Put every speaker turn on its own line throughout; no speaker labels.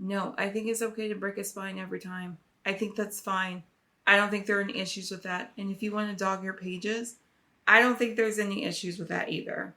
No, I think it's okay to break a spine every time. I think that's fine. I don't think there are any issues with that. And if you want to dog your pages, I don't think there's any issues with that either.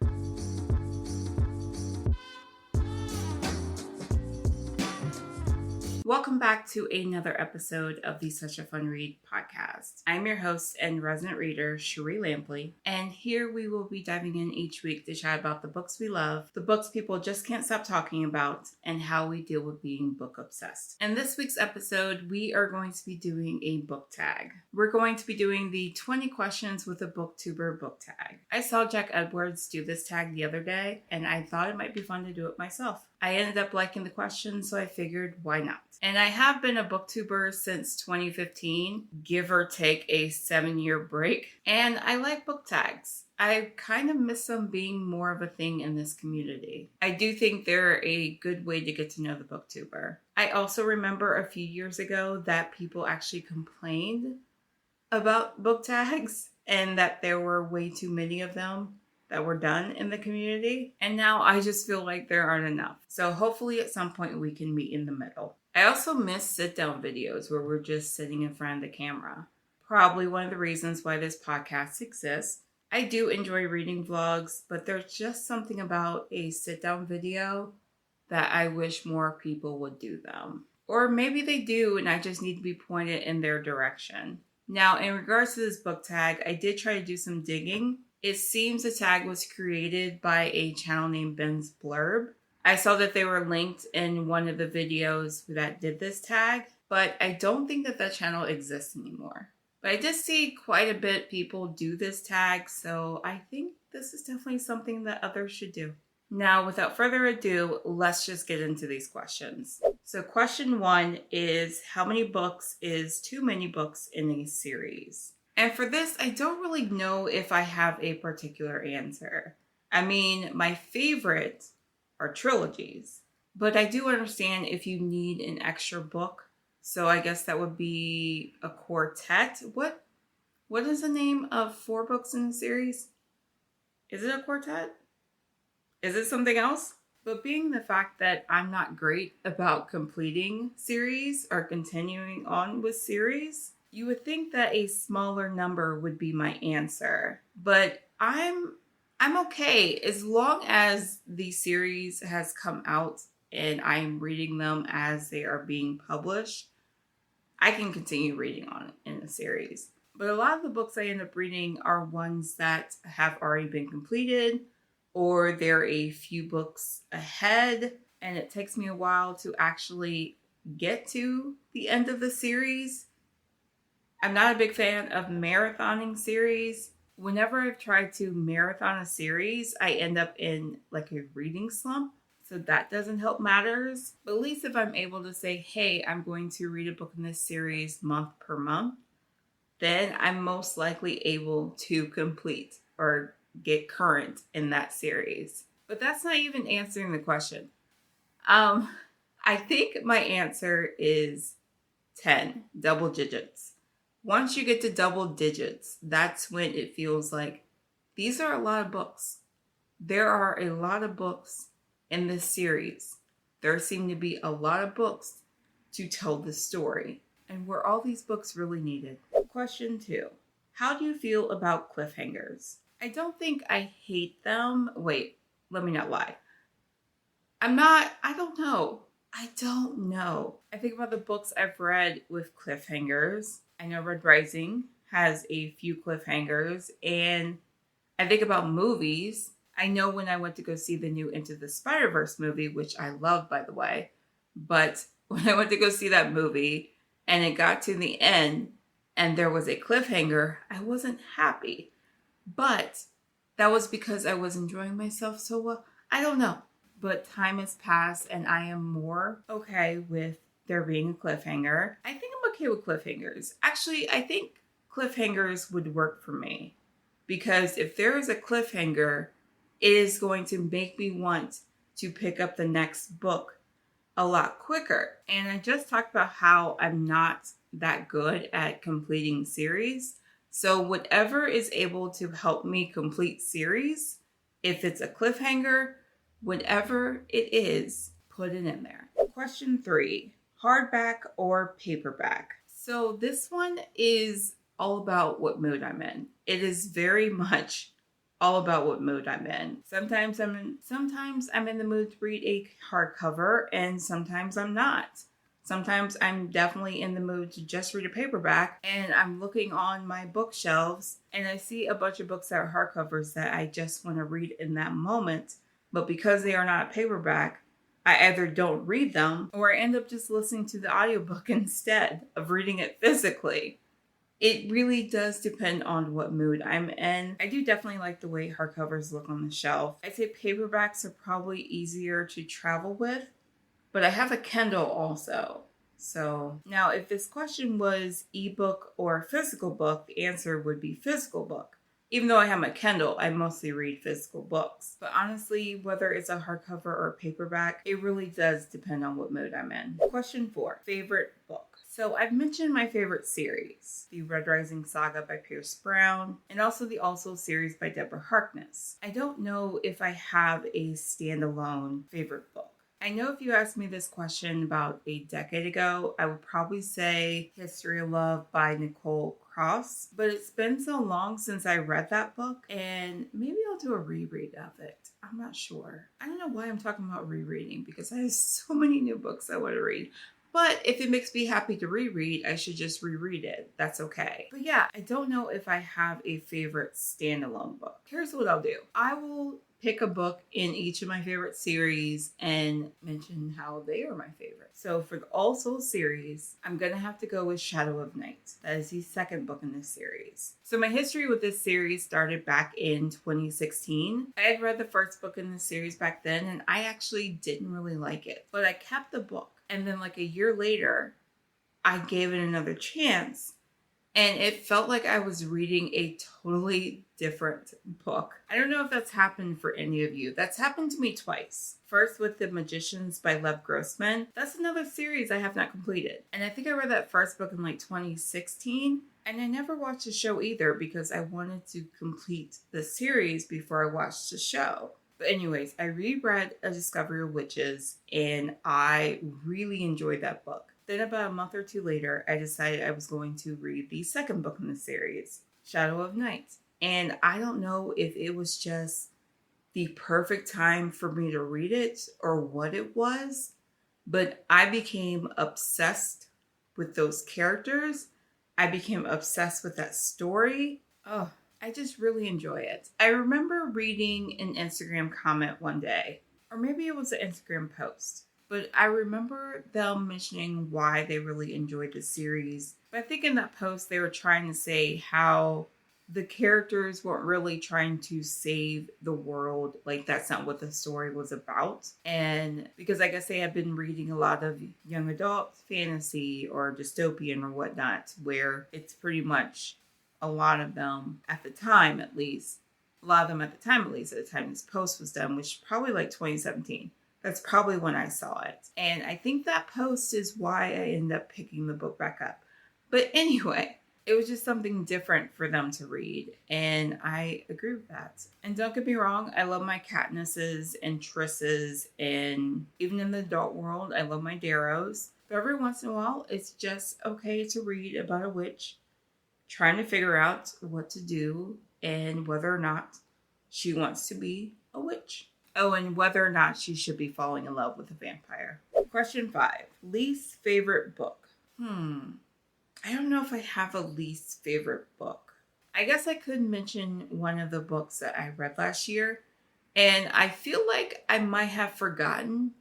Welcome back to another episode of the Such a Fun Read podcast. I'm your host and resident reader, Cherie Lampley, and here we will be diving in each week to chat about the books we love, the books people just can't stop talking about, and how we deal with being book obsessed. In this week's episode, we are going to be doing a book tag. We're going to be doing the 20 questions with a Booktuber book tag. I saw Jack Edwards do this tag the other day, and I thought it might be fun to do it myself. I ended up liking the questions, so I figured, why not? And I have been a booktuber since 2015, give or take a 7-year break. And I like book tags. I kind of miss them being more of a thing in this community. I do think they're a good way to get to know the booktuber. I also remember a few years ago that people actually complained about book tags and that there were way too many of them that were done in the community. And now I just feel like there aren't enough. So hopefully at some point we can meet in the middle. I also miss sit-down videos where we're just sitting in front of the camera. Probably one of the reasons why this podcast exists. I do enjoy reading vlogs, but there's just something about a sit-down video that I wish more people would do them. Or maybe they do and I just need to be pointed in their direction. Now, in regards to this book tag, I did try to do some digging. It seems the tag was created by a channel named Ben's Blurb. I saw that they were linked in one of the videos that did this tag, but I don't think that channel exists anymore. But I did see quite a bit people do this tag, so I think this is definitely something that others should do. Now, without further ado, let's just get into these questions. So question 1 is, how many books is too many books in a series? And for this, I don't really know if I have a particular answer. I mean, my favorite are trilogies, but I do understand if you need an extra book. So I guess that would be a quartet. What is the name of 4 books in a series? Is it a quartet? Is it something else? But being the fact that I'm not great about completing series or continuing on with series, you would think that a smaller number would be my answer. But I'm okay as long as the series has come out and I'm reading them as they are being published. I can continue reading on it in a series. But a lot of the books I end up reading are ones that have already been completed, or they're a few books ahead, and it takes me a while to actually get to the end of the series. I'm not a big fan of marathoning series. Whenever I've tried to marathon a series, I end up in like a reading slump. So that doesn't help matters. But at least if I'm able to say, hey, I'm going to read a book in this series month per month, then I'm most likely able to complete or get current in that series. But that's not even answering the question. I think my answer is 10, double digits. Once you get to double digits, that's when it feels like these are a lot of books. There are a lot of books in this series. There seem to be a lot of books to tell the story. And were all these books really needed? Question 2. How do you feel about cliffhangers? I don't think I hate them. Wait, let me not lie. I don't know. I think about the books I've read with cliffhangers. I know Red Rising has a few cliffhangers, and I think about movies. I know when I went to go see the new Into the Spider-Verse movie, which I love, by the way, but when I went to go see that movie and it got to the end and there was a cliffhanger, I wasn't happy. But that was because I was enjoying myself so well. I don't know. But time has passed and I am more okay with there being a cliffhanger. I think I'm okay with cliffhangers. Actually, I think cliffhangers would work for me. Because if there is a cliffhanger, it is going to make me want to pick up the next book a lot quicker. And I just talked about how I'm not that good at completing series. So whatever is able to help me complete series, if it's a cliffhanger, whatever it is, put it in there. Question 3, hardback or paperback? So this one is all about what mood I'm in. It is very much all about what mood I'm in. Sometimes I'm in the mood to read a hardcover, and sometimes I'm not. Sometimes I'm definitely in the mood to just read a paperback, and I'm looking on my bookshelves and I see a bunch of books that are hardcovers that I just want to read in that moment. But because they are not paperback, I either don't read them or I end up just listening to the audiobook instead of reading it physically. It really does depend on what mood I'm in. I do definitely like the way hardcovers look on the shelf. I'd say paperbacks are probably easier to travel with, but I have a Kindle also. So now if this question was ebook or physical book, the answer would be physical book. Even though I have my Kindle, I mostly read physical books. But honestly, whether it's a hardcover or a paperback, it really does depend on what mood I'm in. Question 4, favorite book. So I've mentioned my favorite series, the Red Rising Saga by Pierce Brown, and also the Also series by Deborah Harkness. I don't know if I have a standalone favorite book. I know if you asked me this question about a decade ago, I would probably say History of Love by Nicole Cross, but it's been so long since I read that book, and maybe I'll do a reread of it. I'm not sure. I don't know why I'm talking about rereading, because I have so many new books I want to read. But if it makes me happy to reread, I should just reread it. That's okay. But yeah, I don't know if I have a favorite standalone book. Here's what I'll do. I will pick a book in each of my favorite series and mention how they are my favorite. So for the Also series, I'm going to have to go with Shadow of Night. That is the second book in this series. So my history with this series started back in 2016. I had read the first book in the series back then, and I actually didn't really like it. But I kept the book. And then like a year later, I gave it another chance. And it felt like I was reading a totally different book. I don't know if that's happened for any of you. That's happened to me twice. First with The Magicians by Lev Grossman. That's another series I have not completed. And I think I read that first book in like 2016. And I never watched the show either because I wanted to complete the series before I watched the show. But anyways, I reread A Discovery of Witches and I really enjoyed that book. Then about a month or two later, I decided I was going to read the second book in the series, Shadow of Night. And I don't know if it was just the perfect time for me to read it or what it was, but I became obsessed with those characters. I became obsessed with that story. Oh, I just really enjoy it. I remember reading an Instagram comment one day, or maybe it was an Instagram post. But I remember them mentioning why they really enjoyed the series. But I think in that post, they were trying to say how the characters weren't really trying to save the world. Like, that's not what the story was about. And because I guess they had been reading a lot of young adult fantasy or dystopian or whatnot, where it's pretty much a lot of them at the time, at the time this post was done, which is probably like 2017. That's probably when I saw it. And I think that post is why I ended up picking the book back up. But anyway, it was just something different for them to read. And I agree with that. And don't get me wrong, I love my Katnisses and Trisses. And even in the adult world, I love my Darrows. But every once in a while, it's just okay to read about a witch trying to figure out what to do and whether or not she wants to be a witch. Oh, and whether or not she should be falling in love with a vampire. Question 5. Least favorite book. I don't know if I have a least favorite book. I guess I could mention one of the books that I read last year. And I feel like I might have forgotten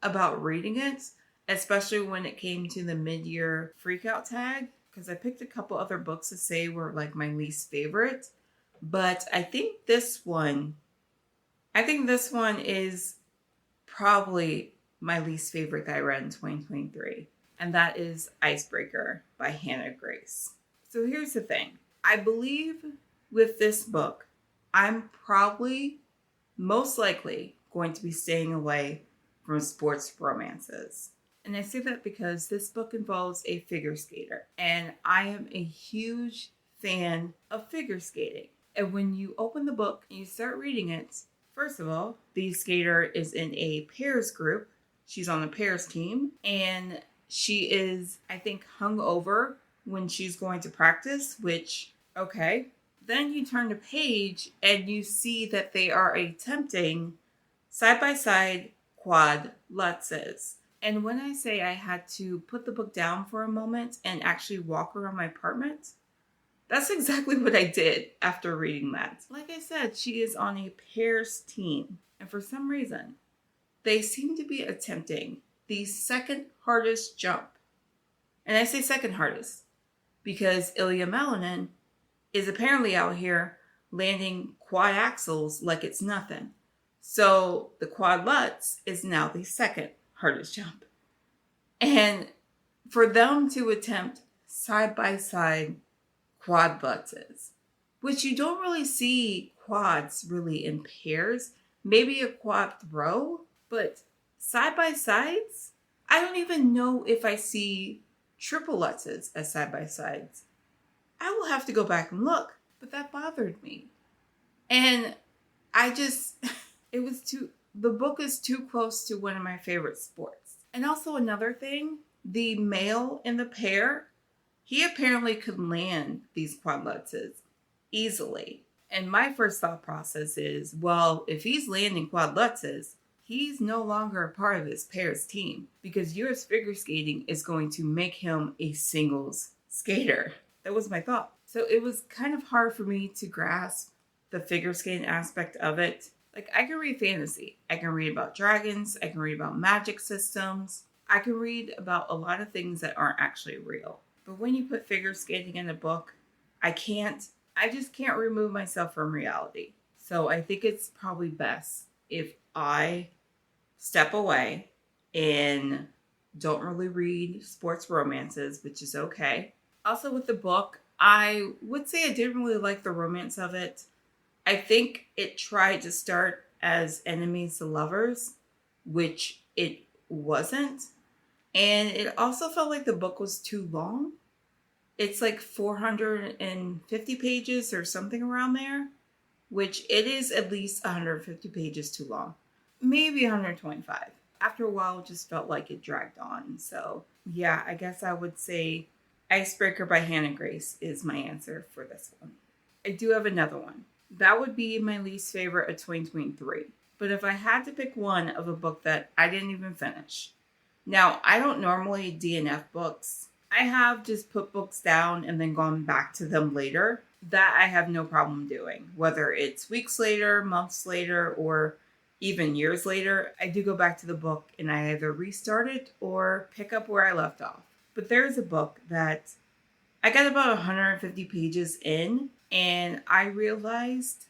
about reading it, especially when it came to the mid-year freakout tag. Because I picked a couple other books to say were like my least favorite. But I think this one is probably my least favorite that I read in 2023. And that is Icebreaker by Hannah Grace. So here's the thing. I believe with this book, I'm probably most likely going to be staying away from sports romances. And I say that because this book involves a figure skater. And I am a huge fan of figure skating. And when you open the book and you start reading it, first of all, the skater is in a pairs group, She's on the pairs team, and she is, I think, hungover when she's going to practice, which, okay. Then you turn the page and you see that they are attempting side-by-side quad lutzes. And when I say I had to put the book down for a moment and actually walk around my apartment, that's exactly what I did after reading that. Like I said, she is on a pairs team. And for some reason, they seem to be attempting the second hardest jump. And I say second hardest because Ilya Melanin is apparently out here landing quad axles like it's nothing. So the quad lutz is now the second hardest jump. And for them to attempt side-by-side quad lutzes, which you don't really see quads really in pairs, maybe a quad throw, but side-by-sides, I don't even know if I see triple lutzes as side-by-sides. I will have to go back and look, but that bothered me. And the book is too close to one of my favorite sports. And also another thing, the male in the pair, he apparently could land these quad lutzes easily. And my first thought process is, well, if he's landing quad lutzes, he's no longer a part of this pairs team because US figure skating is going to make him a singles skater. That was my thought. So it was kind of hard for me to grasp the figure skating aspect of it. Like, I can read fantasy. I can read about dragons. I can read about magic systems. I can read about a lot of things that aren't actually real. But when you put figure skating in a book, I just can't remove myself from reality. So I think it's probably best if I step away and don't really read sports romances, which is okay. Also with the book, I would say I didn't really like the romance of it. I think it tried to start as enemies to lovers, which it wasn't. And it also felt like the book was too long. It's like 450 pages or something around there, which it is at least 150 pages too long. Maybe 125. After a while, it just felt like it dragged on. So yeah, I guess I would say Icebreaker by Hannah Grace is my answer for this one. I do have another one. That would be my least favorite of 2023. But if I had to pick one of a book that I didn't even finish. Now, I don't normally DNF books. I have just put books down and then gone back to them later. That I have no problem doing. Whether it's weeks later, months later, or even years later, I do go back to the book and I either restart it or pick up where I left off. But there's a book that I got about 150 pages in and I realized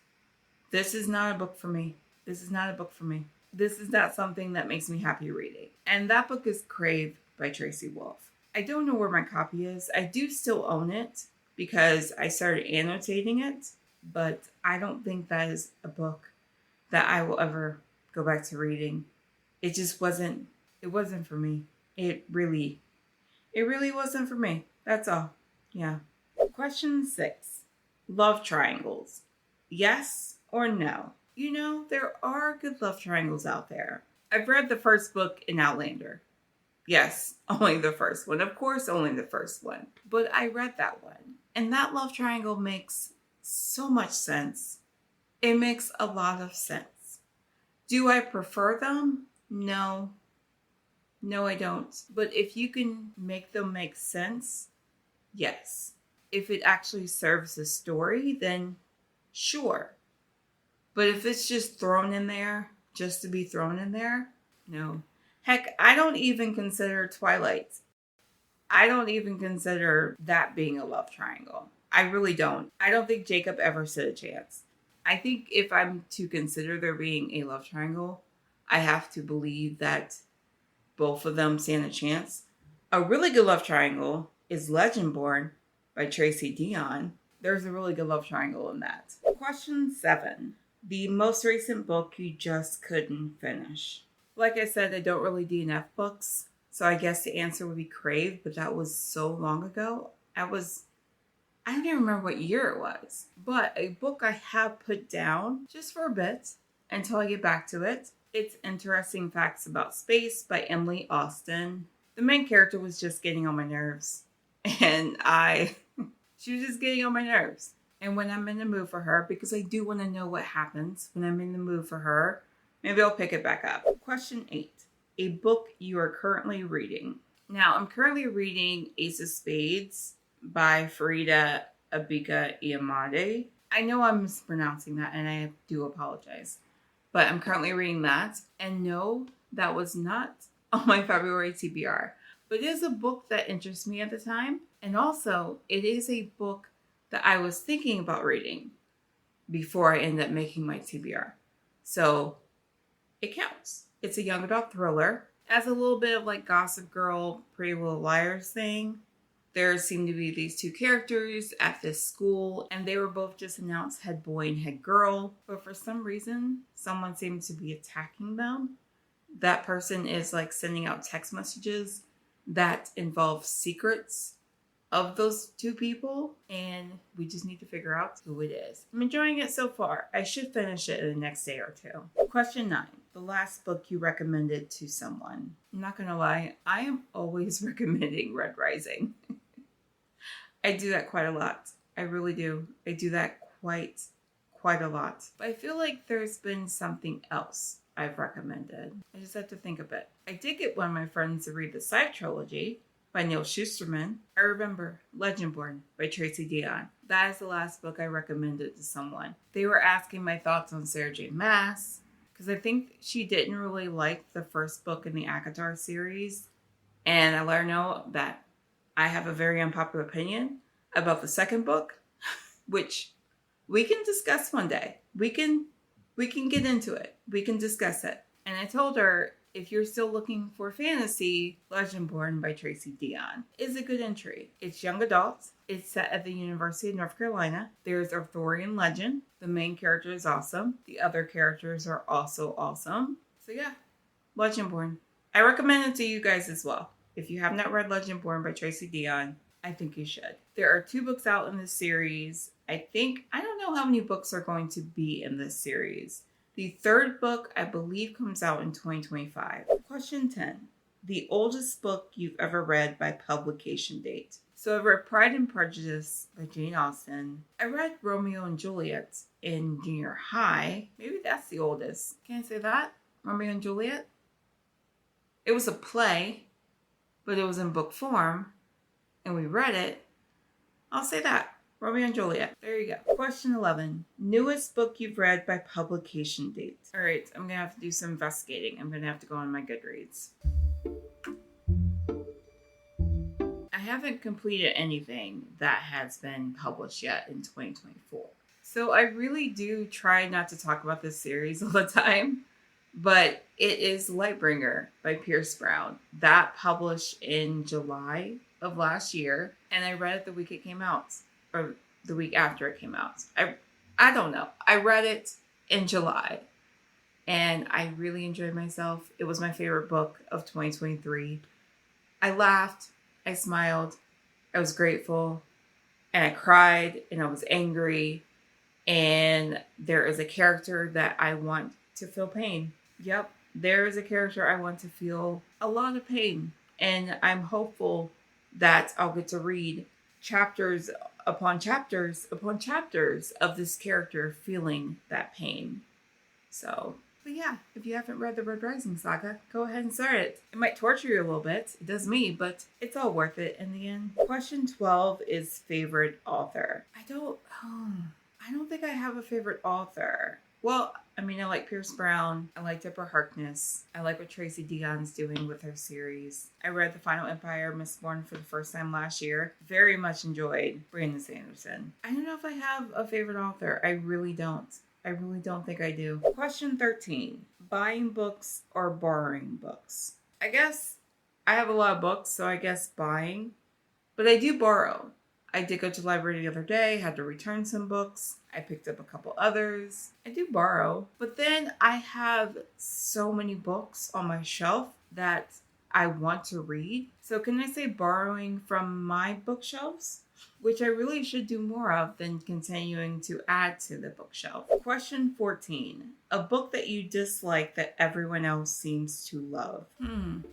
this is not a book for me. This is not a book for me. This is not something that makes me happy reading. And that book is Crave by Tracy Wolff. I don't know where my copy is. I do still own it because I started annotating it, but I don't think that is a book that I will ever go back to reading. It wasn't for me. It really wasn't for me. That's all. Yeah. Question 6. Love triangles. Yes or no? You know, there are good love triangles out there. I've read the first book in Outlander. Yes, only the first one. Of course, only the first one. But I read that one. And that love triangle makes so much sense. It makes a lot of sense. Do I prefer them? No. No, I don't. But if you can make them make sense, yes. If it actually serves the story, then sure. But if it's just thrown in there, just to be thrown in there, no. Heck, I don't even consider Twilight. I don't even consider that being a love triangle. I really don't. I don't think Jacob ever stood a chance. I think if I'm to consider there being a love triangle, I have to believe that both of them stand a chance. A really good love triangle is Legendborn by Tracy Dion. There's a really good love triangle in that. Question 7. The most recent book you just couldn't finish. Like I said, I don't really DNF books, so I guess the answer would be Crave, but that was so long ago. I don't even remember what year it was, but a book I have put down just for a bit until I get back to it
It's Interesting Facts About Space by Emily Austen. The main character was just getting on my nerves. And she was just getting on my nerves. And when I'm in the mood for her, because I do want to know what happens when I'm in the mood for her, maybe I'll pick it back up. Question 8. A book you are currently reading. Now, I'm currently reading Ace of Spades by Farida Abika Iamade. I know I'm mispronouncing that, and I do apologize. But I'm currently reading that. And no, that was not on my February TBR. But it is a book that interests me at the time. And also, it is a book that I was thinking about reading before I end up making my TBR. So it counts. It's a young adult thriller. It has a little bit of like Gossip Girl, Pretty Little Liars thing. There seem to be these two characters at this school, and they were both just announced head boy and head girl. But for some reason, someone seems to be attacking them. That person is like sending out text messages that involve secrets of those two people, and we just need to figure out who it is. I'm enjoying it so far. I should finish it in the next day or two. Question 9. The last book you recommended to someone. I'm not gonna lie, I am always recommending Red Rising. I do that quite a lot. I really do. I do that quite a lot. But I feel like there's been something else I've recommended. I just have to think a bit. I did get one of my friends to read the Scythe trilogy by Neil Shusterman. I remember Legendborn by Tracy Deonn. That is the last book I recommended to someone. They were asking my thoughts on Sarah J. Maas, because I think she didn't really like the first book in the ACOTAR series. And I let her know that I have a very unpopular opinion about the second book, which we can discuss one day. We can get into it. We can discuss it. And I told her, if you're still looking for fantasy, Legendborn by Tracy Deonn is a good entry. It's young adults. It's set at the University of North Carolina. There's Arthurian legend. The main character is awesome. The other characters are also awesome. So yeah, Legendborn. I recommend it to you guys as well. If you have not read Legendborn by Tracy Deonn, I think you should. There are 2 books out in this series. I don't know how many books are going to be in this series. The 3rd book, I believe, comes out in 2025. Question 10. The oldest book you've ever read by publication date. So I read Pride and Prejudice by Jane Austen. I read Romeo and Juliet in junior high. Maybe that's the oldest. Can I say that? Romeo and Juliet? It was a play, but it was in book form, and we read it. I'll say that. Romeo and Juliet. There you go. Question 11. Newest book you've read by publication date. All right, I'm going to have to do some investigating. I'm going to have to go on my Goodreads. I haven't completed anything that has been published yet in 2024. So I really do try not to talk about this series all the time, but it is Lightbringer by Pierce Brown. That published in July of last year, and I read it the week it came out. Or the week after it came out. I don't know. I read it in July and I really enjoyed myself. It was my favorite book of 2023. I laughed, I smiled, I was grateful, and I cried, and I was angry, and there is a character that I want to feel pain. Yep, there is a character I want to feel a lot of pain, and I'm hopeful that I'll get to read chapters upon chapters upon chapters of this character feeling that pain. So, but yeah, if you haven't read the Red Rising saga, go ahead and start it. It might torture you a little bit. It does me, but it's all worth it in the end. Question 12 is favorite author. I don't think I have a favorite author. Well, I mean, I like Pierce Brown. I like Deborah Harkness. I like what Tracy Deonn's doing with her series. I read The Final Empire, Mistborn for the first time last year. Very much enjoyed Brandon Sanderson. I don't know if I have a favorite author. I really don't. I really don't think I do. Question 13. Buying books or borrowing books? I guess I have a lot of books, so I guess buying. But I do borrow. I did go to the library the other day, had to return some books. I picked up a couple others. I do borrow. But then I have so many books on my shelf that I want to read. So can I say borrowing from my bookshelves? which I really should do more of than continuing to add to the bookshelf. Question 14. A book that you dislike that everyone else seems to love.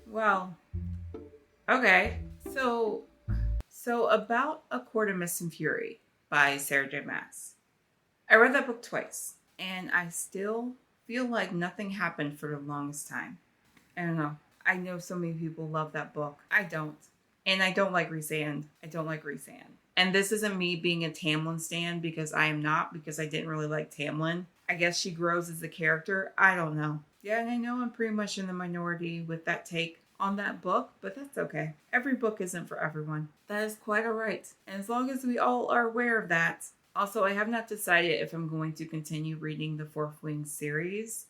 Well, okay. So about A Court of Mist and Fury by Sarah J. Maas. I read that book twice, and I still feel like nothing happened for the longest time. I don't know. I know so many people love that book. I don't. And I don't like Rhysand. And this isn't me being a Tamlin stan, because I am not, because I didn't really like Tamlin. I guess she grows as a character. I don't know. Yeah, and I know I'm pretty much in the minority with that take on that book, but that's okay. Every book isn't for everyone. That is quite alright. And as long as we all are aware of that. Also, I have not decided if I'm going to continue reading the Fourth Wing series.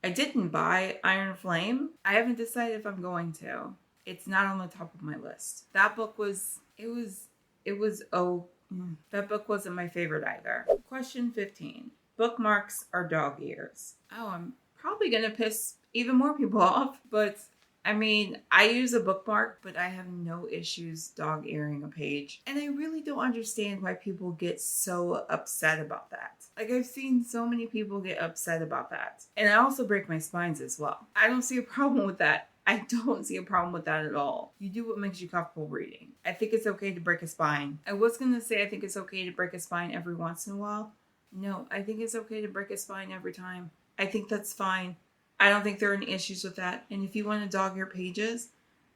I didn't buy Iron Flame. I haven't decided if I'm going to. It's not on the top of my list. That book that book wasn't my favorite either. Question 15. Bookmarks are dog ears. Oh, I'm probably gonna piss even more people off, but I mean, I use a bookmark, but I have no issues dog earing a page. And I really don't understand why people get so upset about that. Like, I've seen so many people get upset about that. And I also break my spines as well. I don't see a problem with that. I don't see a problem with that at all. You do what makes you comfortable reading. I think it's okay to break a spine. I was going to say I think it's okay to break a spine every once in a while. No, I think it's okay to break a spine every time. I think that's fine. I don't think there are any issues with that. And if you want to dog your pages,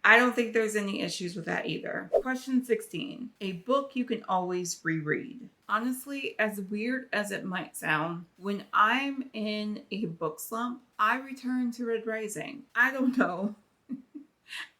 I don't think there's any issues with that either. Question 16. A book you can always reread. Honestly, as weird as it might sound, when I'm in a book slump, I return to Red Rising. I don't know.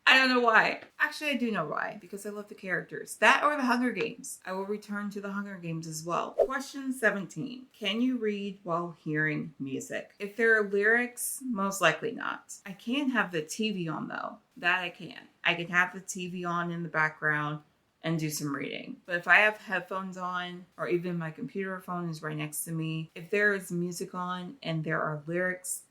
I don't know why. Actually, I do know why, because I love the characters. That or the Hunger Games. I will return to the Hunger Games as well. Question 17. Can you read while hearing music? If there are lyrics, most likely not. I can have the TV on though. That I can. I can have the TV on in the background and do some reading. But if I have headphones on, or even my computer phone is right next to me, if there is music on and there are lyrics,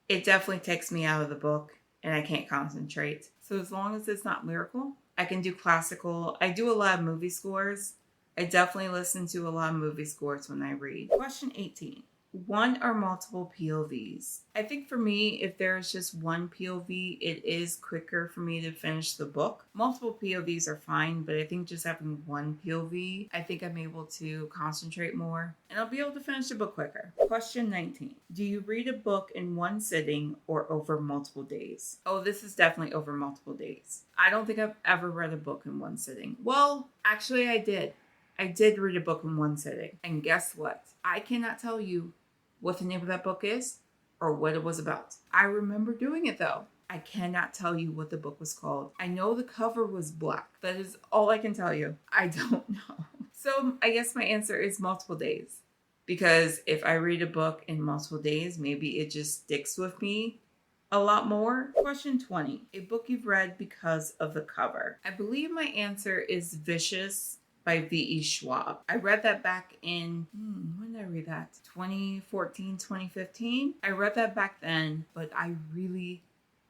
it definitely takes me out of the book and I can't concentrate. So as long as it's not lyrical, I can do classical. I do a lot of movie scores. I definitely listen to a lot of movie scores when I read. Question 18. One or multiple POVs? I think for me, if there's just one POV, it is quicker for me to finish the book. Multiple POVs are fine, but I think just having one POV, I think I'm able to concentrate more and I'll be able to finish the book quicker. Question 19. Do you read a book in one sitting or over multiple days? Oh, this is definitely over multiple days. I don't think I've ever read a book in one sitting. Well, actually I did. I did read a book in one sitting. And guess what? I cannot tell you what the name of that book is or what it was about. I remember doing it though. I cannot tell you what the book was called. I know the cover was black. That is all I can tell you. I don't know. So I guess my answer is multiple days. Because if I read a book in multiple days, maybe it just sticks with me a lot more. Question 20. A book you've read because of the cover. I believe my answer is Vicious by V.E. Schwab. I read that back in, when did I read that? 2014, 2015? I read that back then, but I really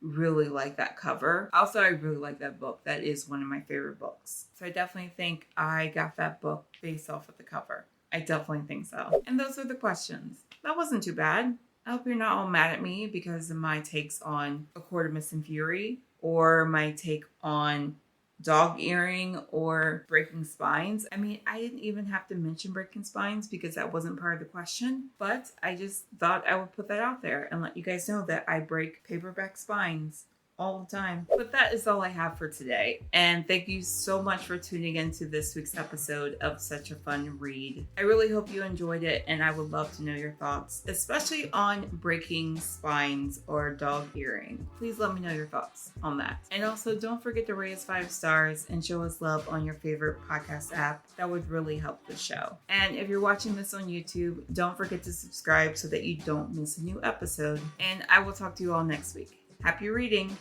like that cover. Also, I really like that book. That is one of my favorite books. So I definitely think I got that book based off of the cover. I definitely think so. And those are the questions. That wasn't too bad. I hope you're not all mad at me because of my takes on A Court of Mist and Fury or my take on dog earring or breaking spines. I mean, I didn't even have to mention breaking spines because that wasn't part of the question, but I just thought I would put that out there and let you guys know that I break paperback spines all the time. But that is all I have for today. And thank you so much for tuning into this week's episode of Such a Fun Read. I really hope you enjoyed it and I would love to know your thoughts, especially on breaking spines or dog earring. Please let me know your thoughts on that. And also don't forget to rate us 5 stars and show us love on your favorite podcast app. That would really help the show. And if you're watching this on YouTube, don't forget to subscribe so that you don't miss a new episode. And I will talk to you all next week. Happy reading!